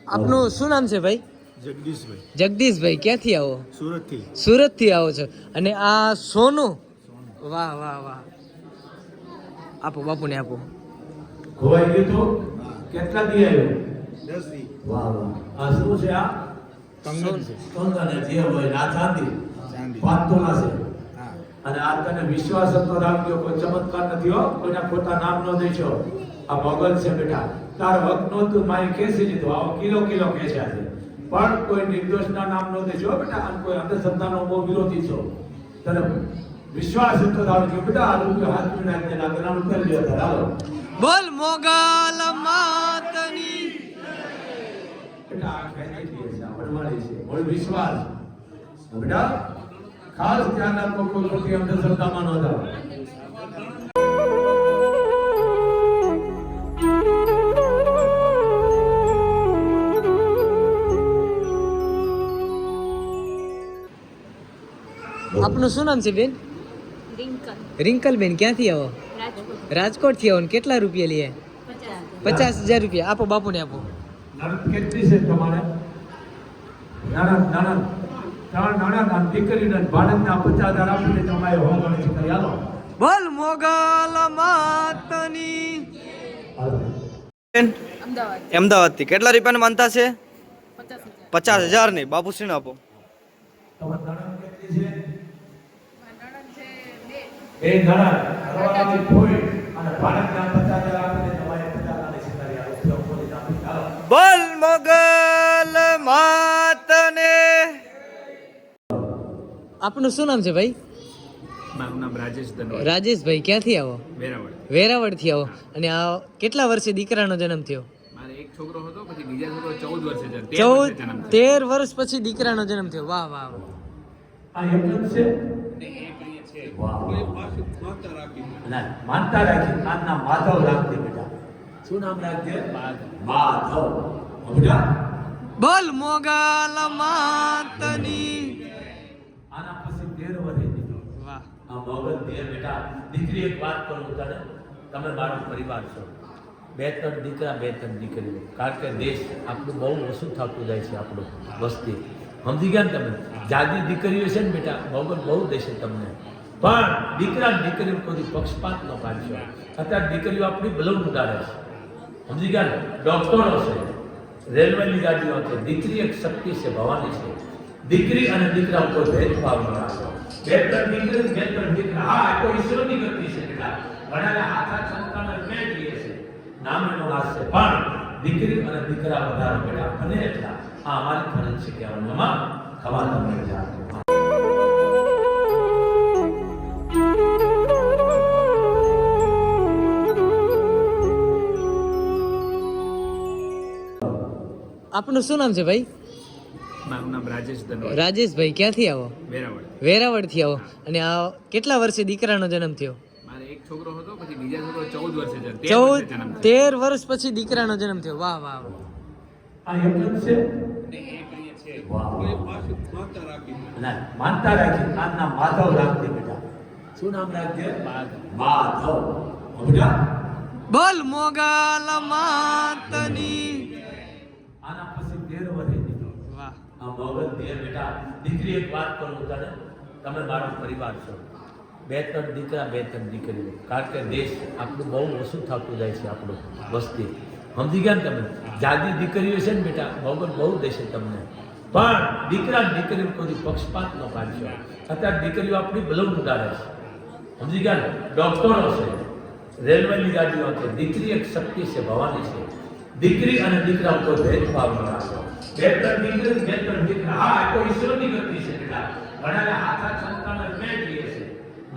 આપનું શું નામ છે ભાઈ? જગદીશભાઈ. જગદીશભાઈ, ક્યાંથી આવો? સુરતથી. સુરતથી આવો છો અને આ સોનું? વાહ વાહ વાહ, આપો બાપુને આપો. ખોવાઈ ગયું તો કેટલા દી આવ્યો? 10 દી. વાહ વાહ. આ શું છે? આ કંગન છે. કંગન જે હોય ના ચાંદી ચાંદી. 5 તોલા છે. હા. અને આ તને વિશ્વાસ હતો રાખજો, કોઈ ચમત્કાર નથી હો, કોઈના ખોટા નામ ન દેશો. આ મોગલ છે બેટા, તાર હક નહોતું મારી ખેંચી લીધું, આવો કિલો ખેંચ્યા છે. પણ કોઈ નિર્દોષના નામ ન દેશો બેટા, અને કોઈ અંધશ્રદ્ધાનો બહુ વિરોધી છો. તને વિશ્વાસ હતો રાખજો બેટા, આ રૂપિયો હાથ માં નાખીને ના નામ કરી લ્યો તાર. હાલો બોલ મોગલ માતની. બેટા આ ખેંચી લે છે, આ વડવાળી છે, બોલ વિશ્વાસ બેટા. ખાસ ધ્યાન આપો, કોઈ ખોટી અંધશ્રદ્ધામાં ન જાઓ. આપનું શું નામ છે બેન? રિંકલ બેન, ક્યાંથી આવો? રાજકોટ થી આવો ને કેટલા રૂપિયા લઈએ? 50,000 રૂપિયા. આપો બાપુને આપો. નણંદ કેટલી છે તમારે? નણંદ ત્રણ દીકરીને ભાણેજના 50,000 આપીને તમારે હો ગણેશ કરી આલો. બોલ મોગલ માતની. અમદાવાદ થી કેટલા રૂપિયાની માનતા છે? 50,000 ની. બાપુશ્રી ને આપો. તમારે નણંદ કેટલી છે? બે નણંદ ઘરવાળાની ફોઈ અને ભાણેજના 50,000 આપીને તમારે 50,000 ગણેશ કરી આલો. ચોખ્ખોથી આપી આલો. બોલ મોગલ માતને. આપનું શું નામ છે ભાઈ? મારું નામ રાજેશ ધનોર. રાજેશભાઈ, ક્યાંથી આવો? વેરાવળ. વેરાવળ થી આવો અને આ કેટલા વર્ષે દીકરાનો જન્મ થયો? મારે એક છોકરો હતો, પછી બીજા છોકરો 14 વર્ષે જન્મ 13 વર્ષ પછી દીકરાનો જન્મ થયો. વાહ વાહ વાહ. આ એક જ છે. વાહ. ના, માનતા રાખી નામના માધવ રાખજે બેટા. શું નામ રાખજે? માધવ. બેટા બોલ મોગલ માતની. આના પછી 13 વર્ષે દીધો. વાહ. આ મોગલ દે બેટા. દીકરી એક વાત કરું તને, તમે મારો પરિવાર છો. 2-3 દીકરા 2-3 દીકરીઓ, કારણ કે દેશ આપણું બહુ ઓછું થતું જાય છે, આપણું વસ્તી. સમજી ગયા ને તમે? જાજી દીકરીઓ છે ને બેટા, મોગલ બહુ દેશે તમને. પણ દીકરા દીકરીઓ કોઈ પક્ષપાત ન કાઢશો. અત્યારે દીકરીઓ આપણી બલૂન ઉડાડે છે. સમજી ગયા ને? ડોક્ટરો છે, રેલવેની ગાડીઓ છે. દીકરી એક શક્તિ છે, ભવાની છે. દીકરી અને દીકરા ઉપર ભેદભાવ ન રાખો. 2-3 દીકરી 2-3 દીકરા, હા કોઈ ઈશ્વરની ગતિ છે બેટા. ઘણાને હાથ સંતાન મેં કહીએ છે, નામ એનો નાશ છે. પણ દીકરી અને દીકરા વધારે બેટા અને એટલા આ અમારી ફરજ છે કે આમાં ખવા તમને જાણો. આપનું શું નામ છે ભાઈ? મારું નામ રાજેશ ધનોર. રાજેશભાઈ, ક્યાંથી આવો? વેરાવળ. વેરાવળ થી આવો અને આ કેટલા વર્ષે દીકરાનો જન્મ થયો? મારે એક છોકરો હતો, પછી બીજા છોકરો 14 વર્ષે જન્મ 13 વર્ષ પછી દીકરાનો જન્મ થયો. વાહ વાહ વાહ. આ એક જ છે. વાહ. ના, માનતા રાખી નામના માધવ રાખજે બેટા. શું નામ રાખજે? માધવ. બેટા બોલ મોગલ માતની. આના પછી 13 વર્ષે દીધો. વાહ. આ મોગલ દે બેટા. દીકરી એક વાત કરું તને, તમે મારો પરિવાર છો. 2-3 દીકરા 2-3 દીકરીઓ, કારણ કે દેશ આપણું બહુ ઓછું થતું જાય છે, આપણું વસ્તી. સમજી ગયા ને તમે? જાજી દીકરીઓ છે ને બેટા, મોગલ બહુ દેશે તમને. પણ દીકરા દીકરીઓ કોઈ પક્ષપાત ન કાઢશો. અત્યારે દીકરીઓ આપણી બલૂન ઉડાડે છે. સમજી ગયા ને? ડોક્ટરો છે, રેલવેની ગાડીઓ છે. દીકરી એક શક્તિ છે, ભવાની છે. દીકરી અને દીકરા ઉપર ભેદભાવ ન રાખો. 2-3 દીકરી 2-3 દીકરા, હા કોઈ ઈશ્વરની ગતિ છે બેટા. ઘણાને હાથ સંતાન મેં કહીએ છે,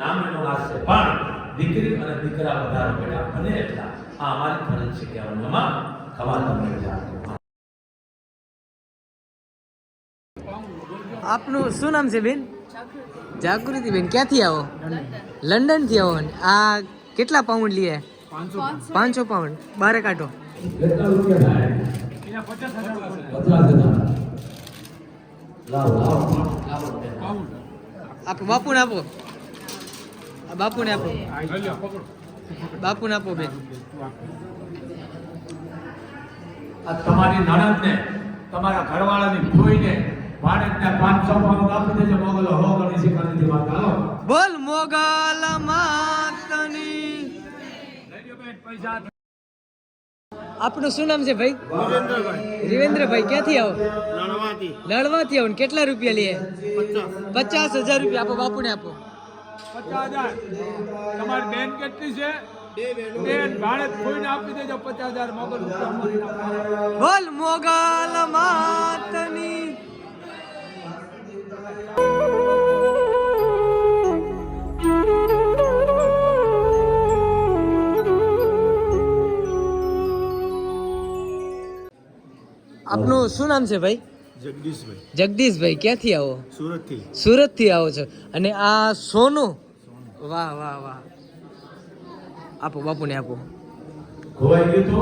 નામ એનો નાશ છે. પણ દીકરી અને દીકરા વધારે બેટા અને એટલા આ અમારી ફરજ છે કે આમાં ખવા તમને જાણો. આપનું શું નામ છે બેન? જાગૃતિ બેન, ક્યાંથી આવો? લંડન થી આવો ને આ કેટલા પાઉન્ડ લીએ? 500 પાઉન્ડ. બારે કાઢો. કેટલા રૂપિયા થાય? 50,000. લાવો લાવો આપો બાપુને આપો. બાપુને આપો. બાપુને આપો બેન. આ તમારી નણંદને તમારા ઘરવાળાની ફોઈને ભાણેજને 500 પાઉન્ડ આપી દેજો. મોગલો હો ગણી શીખાની વાત હાલો. બોલ મોગલ માતની. પૈસા આપનું શું નામ છે ભાઈ? રીવેન્દ્રભાઈ. ક્યાંથી આવો? લડવાથી આવો ને કેટલા રૂપિયા લે? 50,000 રૂપિયા આપો. બાપુને આપો. 50,000. તમારી બેન કેટલી છે? બેન ભાણેજ ફોઈને આપી દેજો 50,000. મોગલ બોલ મોગલ માતની. આપનું શું નામ છે ભાઈ? જગદીશભાઈ, જગદીશભાઈ. ક્યાંથી આવો? સુરતથી. સુરત થી આવો છો અને આ સોનું. વાહ વાહ વાહ. આપો બાપુને આપો. ખોવાઈ ગયું તો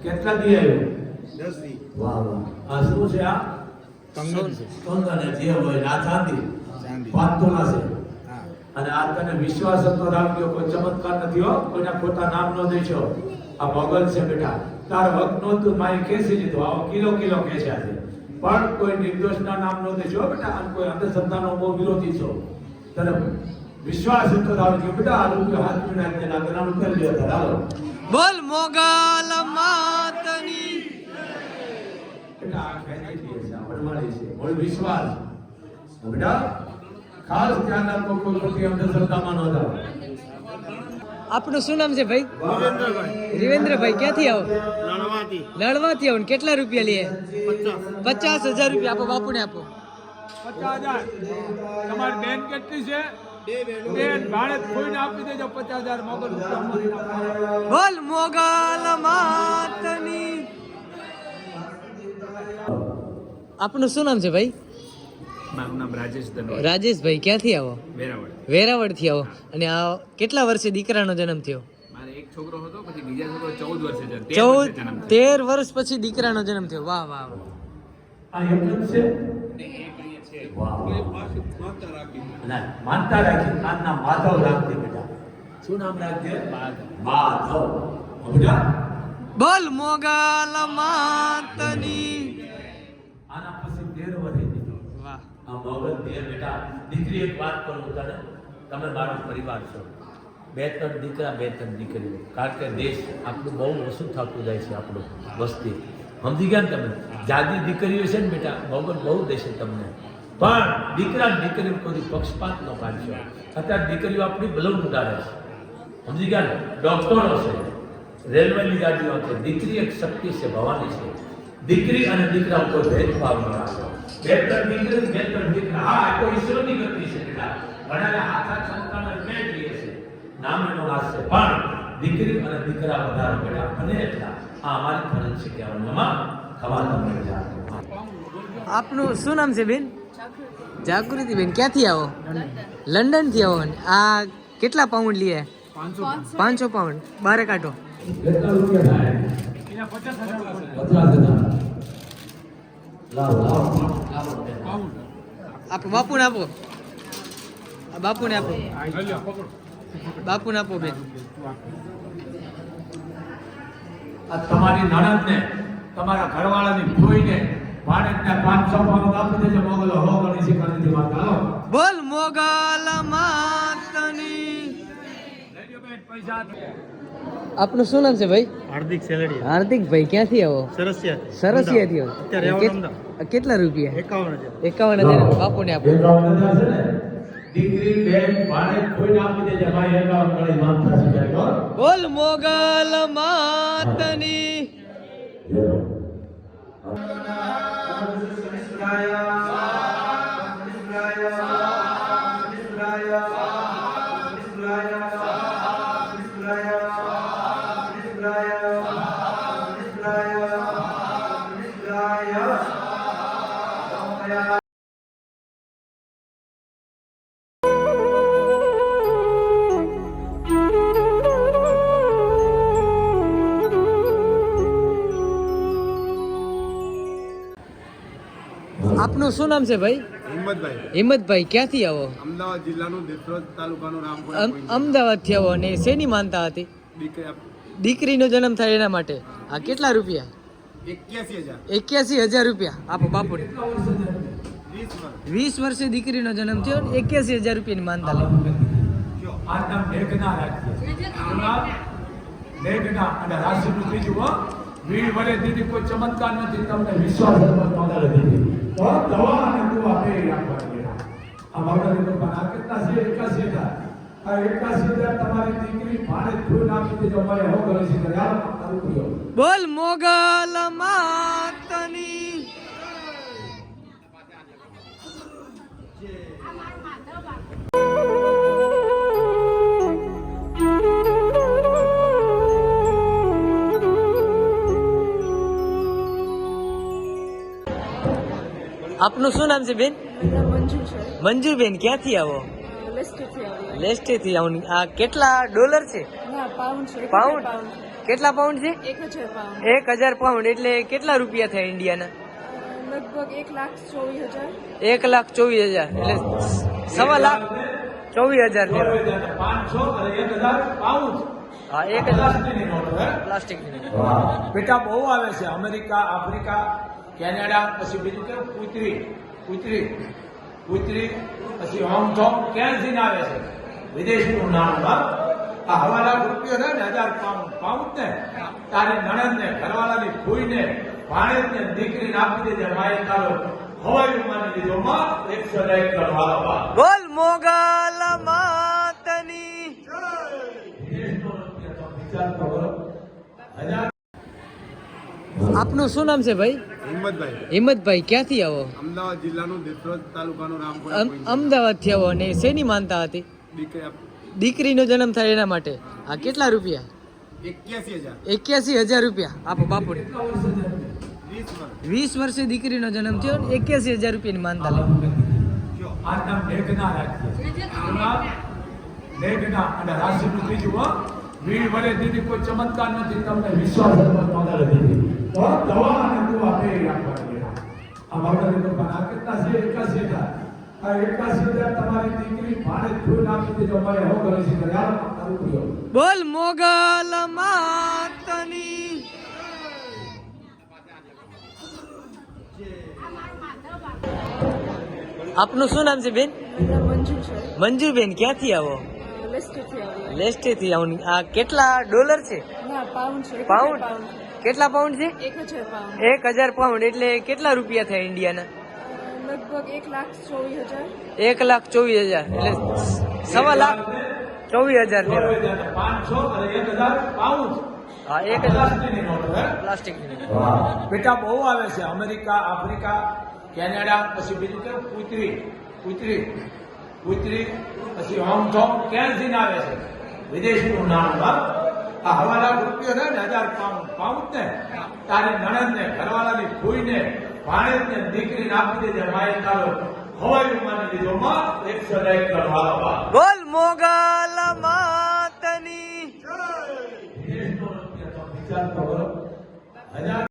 કેટલા દી આવ્યો? 10 દી. વાહ વાહ. આ શું છે? આ કંગન છે. કંગન જે હોય ના ચાંદી ચાંદી. 5 તોલા છે. હા. અને આ તને વિશ્વાસ હતો રાખજો, કોઈ ચમત્કાર નથી હો, કોઈના ખોટા નામ ન દેશો. આ મોગલ છે બેટા, તાર હક નહોતું માય કેસી લીધું, આવો કિલો કિલો કેસ્યા છે, પણ કોઈ નિર્દોષના નામ ન દેશો બેટા. અને કોઈ અંધશ્રદ્ધાનો બહુ વિરોધી છો. તને વિશ્વાસ હતો રાખજો બેટા. આ રૂપિયો હાથ નાખીને ના ગણાનું કરી લ્યો તાર હાલો. બોલ મોગલ માતની. બેટા આ ખેંચી છે, વડવાળી છે, બોલ વિશ્વાસ. બેટા ખાસ ધ્યાન રાખો, કોઈ ખોટી અંધશ્રદ્ધામાં ન જાઓ. આપનું શું નામ છે ભાઈ? વિરેન્દ્રભાઈ, રીવેન્દ્રભાઈ. ક્યાંથી આવો? લણવાથી. લડવાથી આવો ને કેટલા રૂપિયા લે? 50. 50,000 રૂપિયા આપો. બાપુને આપો. 50,000. તમારી બેન કેટલી છે? બેન ભાણેજ ફોઈને આપી દેજો 50,000. મોગલ બોલ મોગલ માતની. આપનું શું નામ છે ભાઈ? મારું નામ રાજેશ ધનોડ, રાજેશભાઈ. ક્યાંથી આવો? વેરાવળ. વેરાવળથી આવો અને આ કેટલા વર્ષે દીકરાનો જન્મ થયો? મારે એક છોકરો હતો, પછી બીજા છોકરો 14 વર્ષે જન્મ, 13 વર્ષે જન્મ થયો. 13 વર્ષ પછી દીકરાનો જન્મ થયો. વાહ વાહ વાહ. આ એમ જ છે. વાહ. ના, માનતા રાખી નામના માધવ રાખજે બેટા. શું નામ રાખજે? માધવ. બેટા બોલ મોગલ માતની. આના પછી 13 વર્ષે દીધો. વાહ. આ મોગલ દેર બેટા. દીકરી એક વાત કરું તને, તમે મારો પરિવાર છો. 2-3 દીકરા 2-3 દીકરીઓ, કારણ કે દેશ આપણું બહુ ઓછું થતું જાય છે, આપણું વસ્તી. સમજી ગયા ને તમે? જાજી દીકરીઓ છે ને બેટા, મોગલ બહુ દેશે તમને. પણ દીકરા દીકરીઓ કોઈ પક્ષપાત ન પાડશો. અત્યારે દીકરીઓ આપણી બલૂન ઉડાડે છે, સમજી ગયા ને? ડોક્ટરો છે, રેલવેની ગાડીઓ છે. દીકરી એક શક્તિ છે, ભવાની છે. દીકરી અને દીકરા ઉપર ભેદભાવ ન રાખો. 2-3 દીકરી 2-3 દીકરા. હા, એ તો ઈશ્વરની ગતિ છે બેટા. ભણેલા હાથા સંતાન મેં કહીએ છે, નામનો નાશ છે, પણ દીકરી અને દીકરા વધારો બેટા બને એટલા. આ અમારી ફરજ છે કહેવાનું. એમાં ખવા તમને જાણો. આપનું શું નામ છે બેન? જાગૃતિ બેન. ક્યાંથી આવો? લંડન થી આવો ને આ કેટલા પાઉન્ડ લે? 500 પાઉન્ડ. બારે કાઢો. કેટલા રૂપિયા થાય? 50,000. લાવો આપો. બાપુને આપો. બાપુને આપો. બાપુને આપો બેન. આ તમારી નણંદને તમારા ઘરવાળાની ફોઈને ભાણેજને 500 પાઉન્ડ આપી દેજો. મોગલો હો ગણી શીખાની વાત હાલો. બોલ મોગલ માતની. પૈસા આપનું શું નામ છે ભાઈ? હાર્દિક સેલડિયા, હાર્દિકભાઈ. ક્યાંથી આવો? સરસિયા. સરસિયાથી આવો. અત્યારે અમદાવાદ. કેટલા રૂપિયા? 51,000. 51,000. બાપુને આપો. દીકરી બેન ભાણેજ કોઈને આપી દેજે. ભાઈ 51 ગણી માનતા શીખાય. બોલ મોગલ માતની. આપનું શું નામ છે ભાઈ? હિંમતભાઈ, હિંમતભાઈ. ક્યાંથી આવો? અમદાવાદ જિલ્લાનું દેશરોજ તાલુકાનું રામપુર. અમદાવાદ થી આવો અને શેની માનતા હતી? દીકરી દીકરીનો જન્મ થાય એના માટે. આ કેટલા રૂપિયા? 81,000 81,000 રૂપિયા આપો બાપુને 20 વર્ષ 20 વર્ષે દીકરીનો જન્મ થયો 81,000 રૂપિયાની માનતા લે આ નામ મેઘના રાખીએ મેઘના અને રાશિનું ત્રીજું હો. વીર વડે દીદી કોઈ ચમત્કાર નથી તમને વિશ્વાસ નોંધાડે દીદી તો દવા અને દુઆ બે આપવાની આ ભગવાનની કૃપા આ કેટલા છે 81,000 આ 81,000 તમારી દીકરી ભાડે ફૂલ આપી દેજો મારે હો કરે છે કે યાર તારું પ્રિય બોલ મોગલ માતની આપનું શું નામ છે બેન? મંજુ છે મંજુબેન, ક્યાંથી આવો? લેસ્ટરથી આવી. લેસ્ટેથી આવો. આ કેટલા ડોલર છે? ના પાઉન્ડ છે. પાઉન્ડ? કેટલા પાઉન્ડ છે? 1,000 પાઉન્ડ. 1,000 પાઉન્ડ એટલે કેટલા રૂપિયા થાય ઇન્ડિયાના? લગભગ 1,24,000. 1,24,000 એટલે 1.25 લાખ 24,000 લેવા. 500 અને 1,000 પાઉન્ડ હા, 1,000 પ્લાસ્ટિકની નોટ હે પ્લાસ્ટિકની. બેટા બહુ આવે છે અમેરિકા આફ્રિકા કેનેડા પછી બીજું કેવું કુતરી પછી હોંગકોંગ ક્યાંથી આવે છે વિદેશનું નામ આ હવાલા રૂપિયો ને 1,000 પાઉન્ડ ને તારી નણંદ ને ઘરવાળાની ફૂઈને ભાણેજને દીકરીને આપી દેજે માએ તારો હવાઈ વિમાની લીધો માં 101 કરવા બોલ મોગલ માતની. વિદેશનો રૂપિયો તો વિચાર કરો 1,000 આપનું શું નામ છે ભાઈ? હિંમતભાઈ હિંમતભાઈ, ક્યાંથી આવો? અમદાવાદ જિલ્લાનું દેત્રોજ તાલુકાનું રામપુર અમદાવાદથી આવો. અને શેની માનતા હતી? દીકરી દીકરીનો જન્મ થાય એના માટે. આ કેટલા રૂપિયા? 81,000 81,000 રૂપિયા આપો બાપુને. 20 વર્ષ 20 વર્ષે દીકરીનો જન્મ થયો 81,000 રૂપિયાની માનતા લે આ નામ મેઘના રાખીએ મેઘના અને રાશિનું ત્રીજું હો. વીર વડે દીદી કોઈ ચમત્કાર નથી તમને વિશ્વાસ નોંધાડે દીદી તો દવા અને દુઆ બે આપવાની આ ભગવાનની કૃપા આ કેટલા છે 81,000 આ 81,000 તમારી દીકરી ભાડે ફૂલ આપી દેજો મારે હો કરે છે કે યાર તારું પ્રિય બોલ મોગલ માતની. આપનું શું નામ છે બેન? મંજુ છે મંજુબેન, ક્યાંથી આવો? લેસ્ટરથી આવી. લેસ્ટેથી આવો. આ કેટલા ડોલર છે? ના પાઉન્ડ છે. 1,000 પાઉન્ડ? પાઉન્ડ. કેટલા પાઉન્ડ છે? 1,000 પાઉન્ડ. 1,000 પાઉન્ડ એટલે કેટલા રૂપિયા થાય ઇન્ડિયાના? લગભગ 1,24,000. 1,24,000 એટલે 1.25 લાખ 24,000 લેવા. 500 અને 1,000 પાઉન્ડ હા, 1,000 પ્લાસ્ટિકની નોટ હે પ્લાસ્ટિકની. બેટા બહુ આવે છે અમેરિકા આફ્રિકા કેનેડા પછી બીજું કેવું કુતરી પછી હોંગકોંગ ક્યાંથી આવે છે વિદેશનું નામ આ હવાલા રૂપિયો ને 1,000 પાઉન્ડ ને તારી નણંદ ને ઘરવાળાની ફૂઈને ભાણેજને દીકરીને આપી દેજે માએ તારો હવાઈ વિમાની લીધો માં 101 કરવા